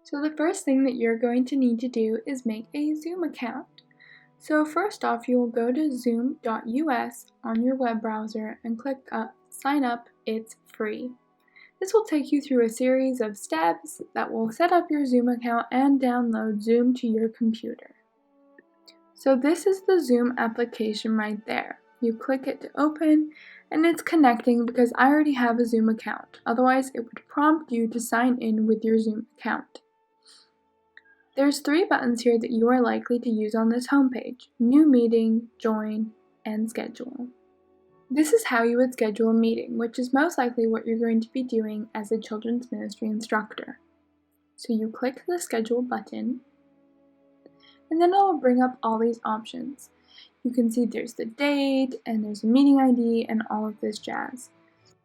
So the first thing that you're going to need to do is make a Zoom account. So first off, you will go to zoom.us on your web browser and click sign up. It's free. This will take you through a series of steps that will set up your Zoom account and download Zoom to your computer. So this is the Zoom application right there. You click it to open and it's connecting because I already have a Zoom account. Otherwise, it would prompt you to sign in with your Zoom account. There's 3 buttons here that you are likely to use on this homepage: New Meeting, Join, and Schedule. This is how you would schedule a meeting, which is most likely what you're going to be doing as a children's ministry instructor. So you click the Schedule button, and then it will bring up all these options. You can see there's the date, and there's a meeting ID, and all of this jazz.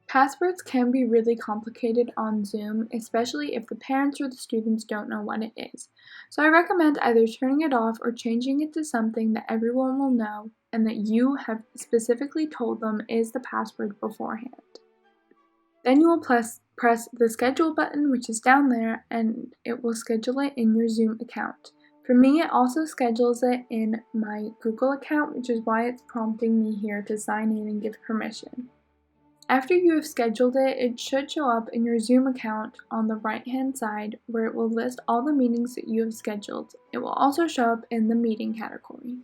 Passwords can be really complicated on Zoom, especially if the parents or the students don't know what it is. So I recommend either turning it off or changing it to something that everyone will know and that you have specifically told them is the password beforehand. Then you will press the schedule button, which is down there, and it will schedule it in your Zoom account. For me, it also schedules it in my Google account, which is why it's prompting me here to sign in and give permission. After you have scheduled it, it should show up in your Zoom account on the right-hand side where it will list all the meetings that you have scheduled. It will also show up in the meeting category.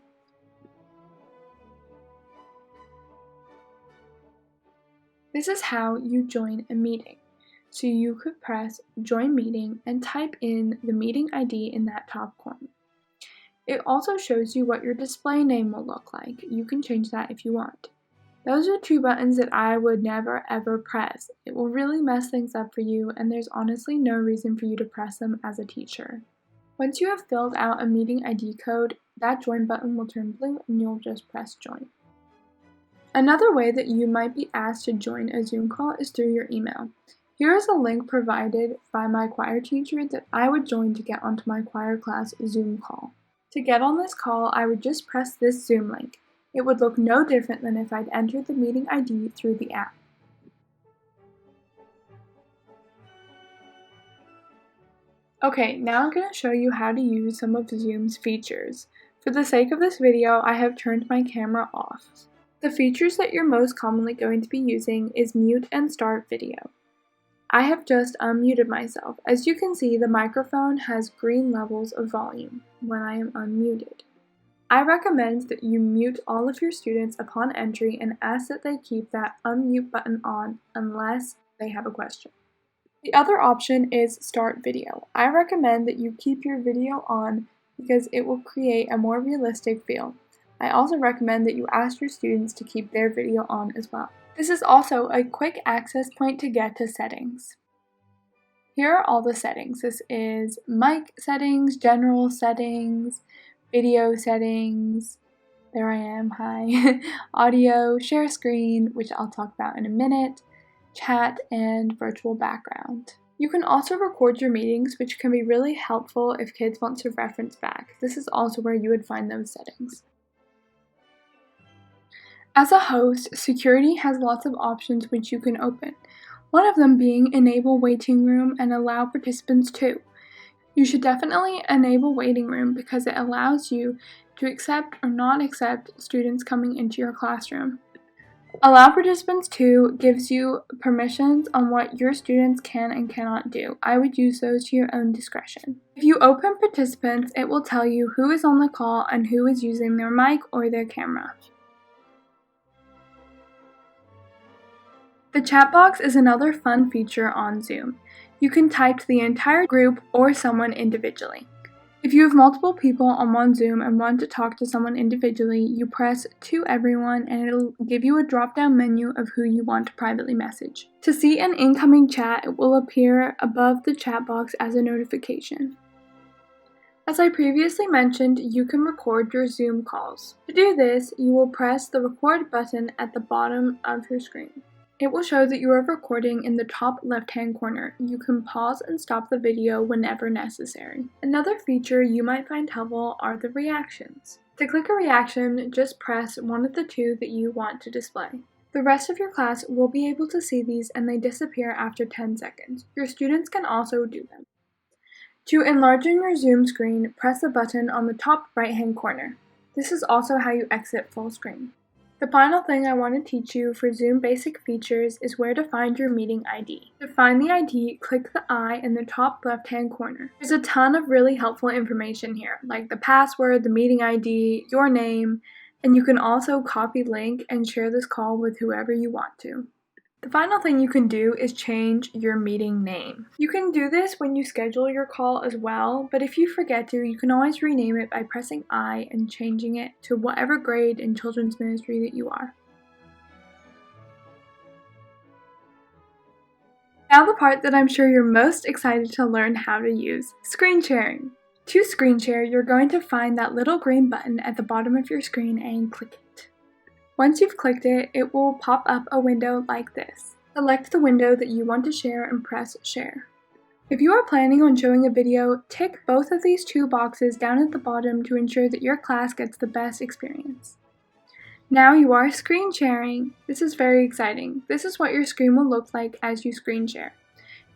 This is how you join a meeting. So you could press Join Meeting and type in the meeting ID in that top corner. It also shows you what your display name will look like. You can change that if you want. Those are 2 buttons that I would never ever press. It will really mess things up for you, and there's honestly no reason for you to press them as a teacher. Once you have filled out a meeting ID code, that join button will turn blue and you'll just press join. Another way that you might be asked to join a Zoom call is through your email. Here is a link provided by my choir teacher that I would join to get onto my choir class Zoom call. To get on this call, I would just press this Zoom link. It would look no different than if I'd entered the meeting ID through the app. Okay, now I'm going to show you how to use some of Zoom's features. For the sake of this video, I have turned my camera off. The features that you're most commonly going to be using is mute and start video. I have just unmuted myself. As you can see, the microphone has green levels of volume when I am unmuted. I recommend that you mute all of your students upon entry and ask that they keep that unmute button on unless they have a question. The other option is start video. I recommend that you keep your video on because it will create a more realistic feel. I also recommend that you ask your students to keep their video on as well. This is also a quick access point to get to settings. Here are all the settings. This is mic settings, general settings, video settings, there I am, hi, audio, share screen, which I'll talk about in a minute, chat, and virtual background. You can also record your meetings, which can be really helpful if kids want to reference back. This is also where you would find those settings. As a host, security has lots of options which you can open, one of them being enable waiting room and allow participants to. You should definitely enable waiting room because it allows you to accept or not accept students coming into your classroom. Allow participants to gives you permissions on what your students can and cannot do. I would use those to your own discretion. If you open participants, it will tell you who is on the call and who is using their mic or their camera. The chat box is another fun feature on Zoom. You can type to the entire group or someone individually. If you have multiple people on one Zoom and want to talk to someone individually, you press to everyone and it'll give you a drop-down menu of who you want to privately message. To see an incoming chat, it will appear above the chat box as a notification. As I previously mentioned, you can record your Zoom calls. To do this, you will press the record button at the bottom of your screen. It will show that you are recording in the top left-hand corner. You can pause and stop the video whenever necessary. Another feature you might find helpful are the reactions. To click a reaction, just press one of the 2 that you want to display. The rest of your class will be able to see these and they disappear after 10 seconds. Your students can also do them. To enlarge your Zoom screen, press the button on the top right-hand corner. This is also how you exit full screen. The final thing I want to teach you for Zoom basic features is where to find your meeting ID. To find the ID, click the I in the top left-hand corner. There's a ton of really helpful information here, like the password, the meeting ID, your name, and you can also copy link and share this call with whoever you want to. The final thing you can do is change your meeting name. You can do this when you schedule your call as well, but if you forget to, you can always rename it by pressing I and changing it to whatever grade in children's ministry that you are. Now the part that I'm sure you're most excited to learn how to use, screen sharing. To screen share, you're going to find that little green button at the bottom of your screen and click it. Once you've clicked it, it will pop up a window like this. Select the window that you want to share and press share. If you are planning on showing a video, tick both of these two boxes down at the bottom to ensure that your class gets the best experience. Now you are screen sharing. This is very exciting. This is what your screen will look like as you screen share.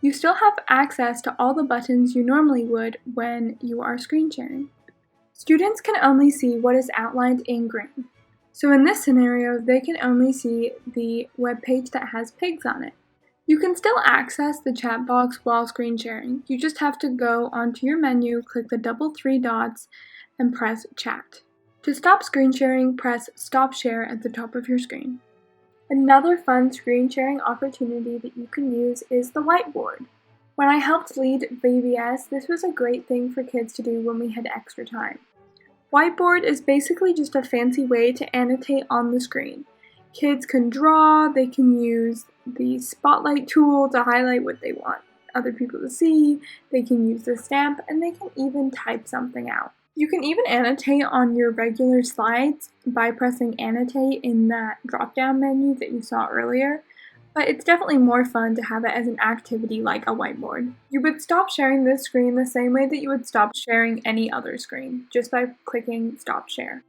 You still have access to all the buttons you normally would when you are screen sharing. Students can only see what is outlined in green. So in this scenario, they can only see the web page that has pigs on it. You can still access the chat box while screen sharing. You just have to go onto your menu, click the double three dots, and press chat. To stop screen sharing, press stop share at the top of your screen. Another fun screen sharing opportunity that you can use is the whiteboard. When I helped lead VBS, this was a great thing for kids to do when we had extra time. Whiteboard is basically just a fancy way to annotate on the screen. Kids can draw, they can use the spotlight tool to highlight what they want other people to see, they can use the stamp, and they can even type something out. You can even annotate on your regular slides by pressing annotate in that drop-down menu that you saw earlier, but it's definitely more fun to have it as an activity like a whiteboard. You would stop sharing this screen the same way that you would stop sharing any other screen, just by clicking stop share.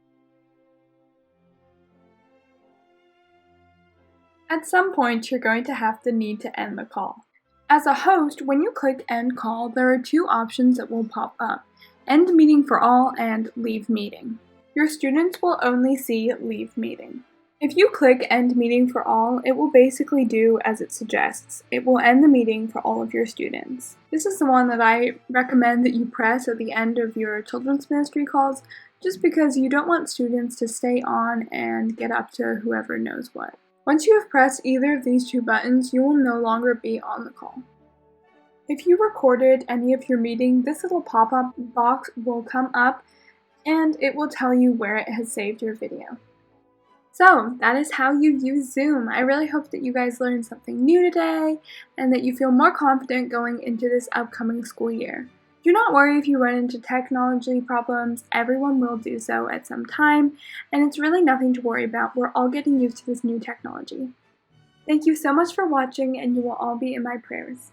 At some point, you're going to have the need to end the call. As a host, when you click end call, there are two options that will pop up: end meeting for all and leave meeting. Your students will only see leave meeting. If you click End Meeting for All, it will basically do as it suggests. It will end the meeting for all of your students. This is the one that I recommend that you press at the end of your children's ministry calls, just because you don't want students to stay on and get up to whoever knows what. Once you have pressed either of these two buttons, you will no longer be on the call. If you recorded any of your meeting, this little pop-up box will come up and it will tell you where it has saved your video. So that is how you use Zoom. I really hope that you guys learned something new today and that you feel more confident going into this upcoming school year. Do not worry if you run into technology problems. Everyone will do so at some time, and it's really nothing to worry about. We're all getting used to this new technology. Thank you so much for watching, and you will all be in my prayers.